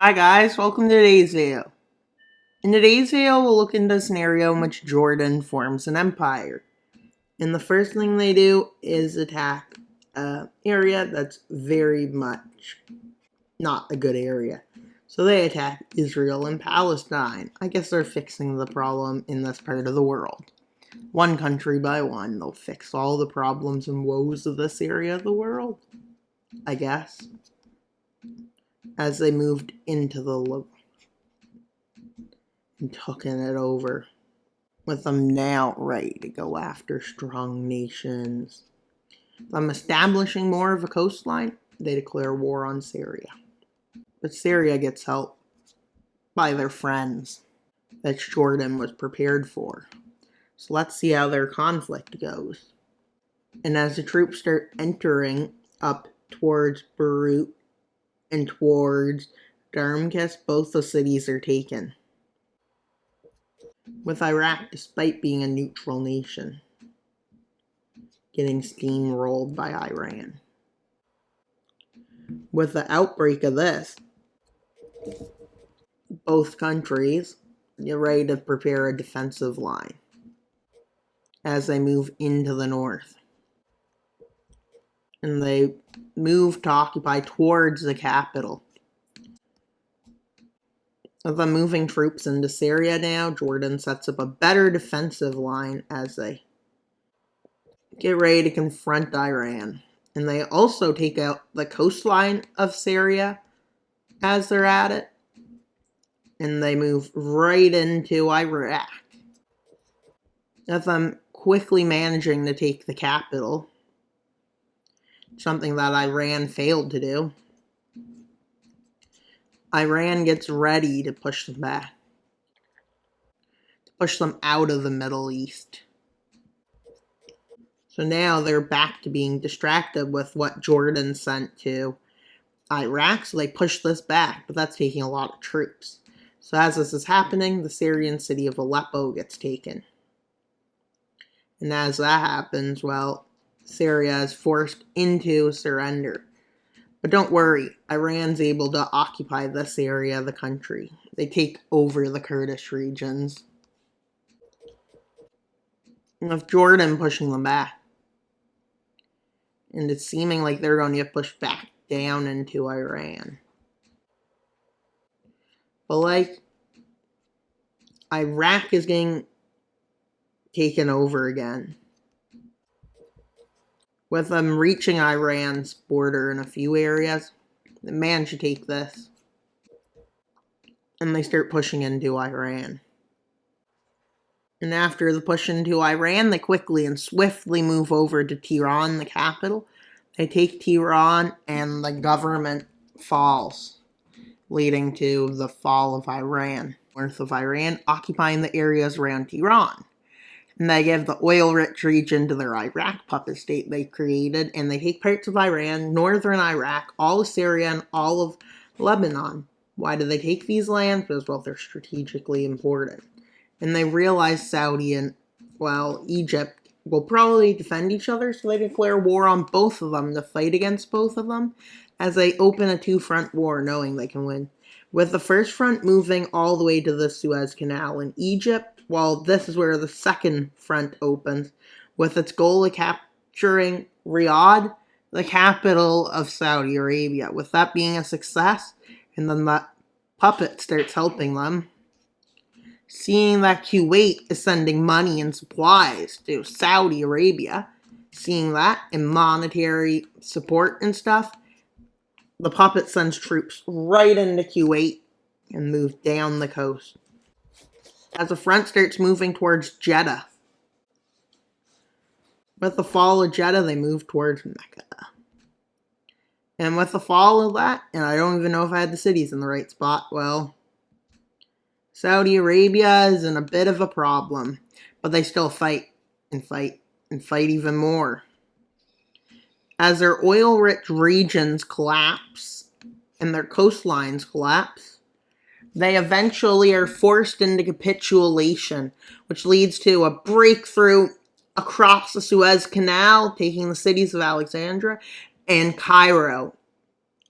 Hi guys, welcome to today's video. In today's video, we'll look into a scenario in which Jordan forms an empire. And the first thing they do is attack an area that's very much not a good area. So they attack Israel and Palestine. I guess they're fixing the problem in this part of the world. One country by one, they'll fix all the problems and woes of this area of the world, I guess, as they moved into the and taking it over, with them now ready to go after strong nations. Them establishing more of a coastline, they declare war on Syria. But Syria gets help by their friends that Jordan was prepared for. So let's see how their conflict goes. And as the troops start entering up towards Beirut and towards Damascus, both the cities are taken, with Iraq, despite being a neutral nation, getting steamrolled by Iran. With the outbreak of this, both countries get ready to prepare a defensive line as they move into the north. And they move to occupy towards the capital. With them moving troops into Syria now, Jordan sets up a better defensive line as they get ready to confront Iran. And they also take out the coastline of Syria as they're at it. And they move right into Iraq, with them quickly managing to take the capital, something that Iran failed to do. Iran gets ready to push them back, to push them out of the Middle East. So now they're back to being distracted with what Jordan sent to Iraq, so they push this back, but that's taking a lot of troops. So as this is happening, the Syrian city of Aleppo gets taken. And as that happens, well, Syria is forced into surrender. But don't worry, Iran's able to occupy this area of the country. They take over the Kurdish regions, with Jordan pushing them back. And it's seeming like they're going to get pushed back down into Iran. But Iraq is getting taken over again, with them reaching Iran's border in a few areas. They manage to take this, and they start pushing into Iran. And after the push into Iran, they quickly and swiftly move over to Tehran, the capital. They take Tehran, and the government falls, leading to the fall of Iran. North of Iran, occupying the areas around Tehran. And they give the oil-rich region to their Iraq puppet state they created, and they take parts of Iran, northern Iraq, all of Syria, and all of Lebanon. Why do they take these lands? Because, well, they're strategically important. And they realize Saudi and, well, Egypt will probably defend each other, so they declare war on both of them to fight against both of them, as they open a two-front war knowing they can win. With the first front moving all the way to the Suez Canal in Egypt, while this is where the second front opens, with its goal of capturing Riyadh, the capital of Saudi Arabia. With that being a success, and then that puppet starts helping them, seeing that Kuwait is sending money and supplies to Saudi Arabia, seeing that in monetary support and stuff, the puppet sends troops right into Kuwait and moves down the coast. As the front starts moving towards Jeddah. With the fall of Jeddah, they move towards Mecca. And with the fall of that, and I don't even know if I had the cities in the right spot, well, Saudi Arabia is in a bit of a problem, but they still fight and fight and fight even more. As their oil-rich regions collapse and their coastlines collapse, they eventually are forced into capitulation, which leads to a breakthrough across the Suez Canal, taking the cities of Alexandria and Cairo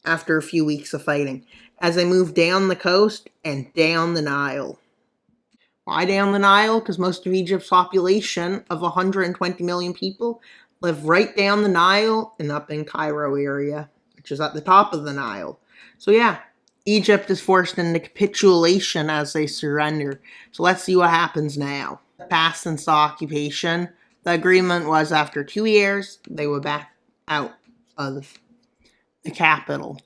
after a few weeks of fighting. as they moved down the coast and down the Nile. Why down the Nile? Because most of Egypt's population of 120 million people live right down the Nile and up in Cairo area, which is at the top of the Nile. So yeah, Egypt is forced into capitulation as they surrender. So let's see what happens now. Passed since the occupation. The agreement was after 2 years, they would back out of the capital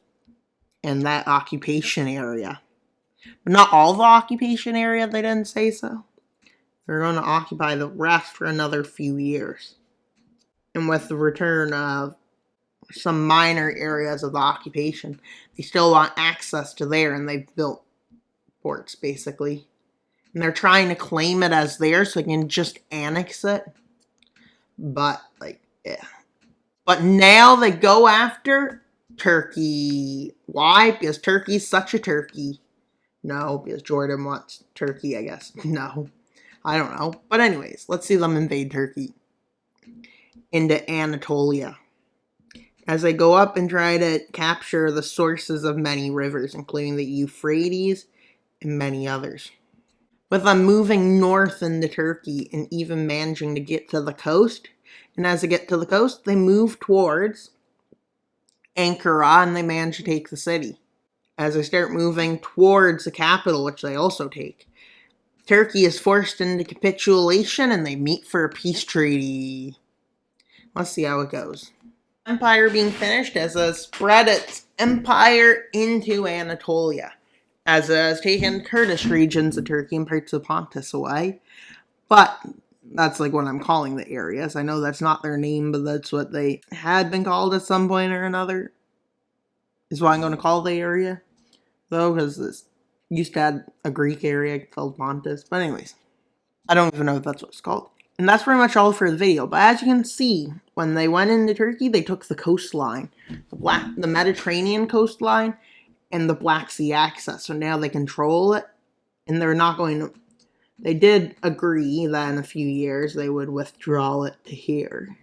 and that occupation area. But not all the occupation area, they didn't say so. They're going to occupy the rest for another few years. And with the return of some minor areas of the occupation, they still want access to there, and they've built ports, basically. And they're trying to claim it as theirs so they can just annex it. But, yeah. But now they go after Turkey. Why? Because Turkey's such a turkey. No, because Jordan wants Turkey, I guess. No, I don't know. But anyways, let's see them invade Turkey into Anatolia as they go up and try to capture the sources of many rivers, including the Euphrates and many others. With them moving north into Turkey and even managing to get to the coast. And as they get to the coast, they move towards Ankara and they manage to take the city. As they start moving towards the capital, which they also take, Turkey is forced into capitulation and they meet for a peace treaty. Let's see how it goes. Empire being finished as it spread its empire into Anatolia, as it has taken Kurdish regions of Turkey and parts of Pontus away. But that's like what I'm calling the areas. I know that's not their name, but that's what they had been called at some point or another. Is what I'm going to call the area, though, because this used to have a Greek area called Pontus. But anyways, I don't even know if that's what it's called. And that's pretty much all for the video. But as you can see, when they went into Turkey, they took the coastline, the Mediterranean coastline, and the Black Sea access. So now they control it, and they're not going to. They did agree that in a few years they would withdraw it to here.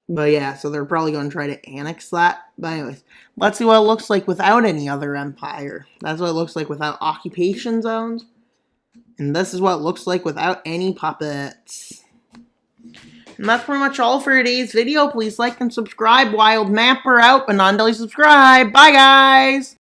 But yeah, so they're probably going to try to annex that. But anyways, let's see what it looks like without any other empire. That's what it looks like without occupation zones. And this is what it looks like without any puppets. And that's pretty much all for today's video. Please like and subscribe. Wild Mapper out, but not until you subscribe. Bye, guys!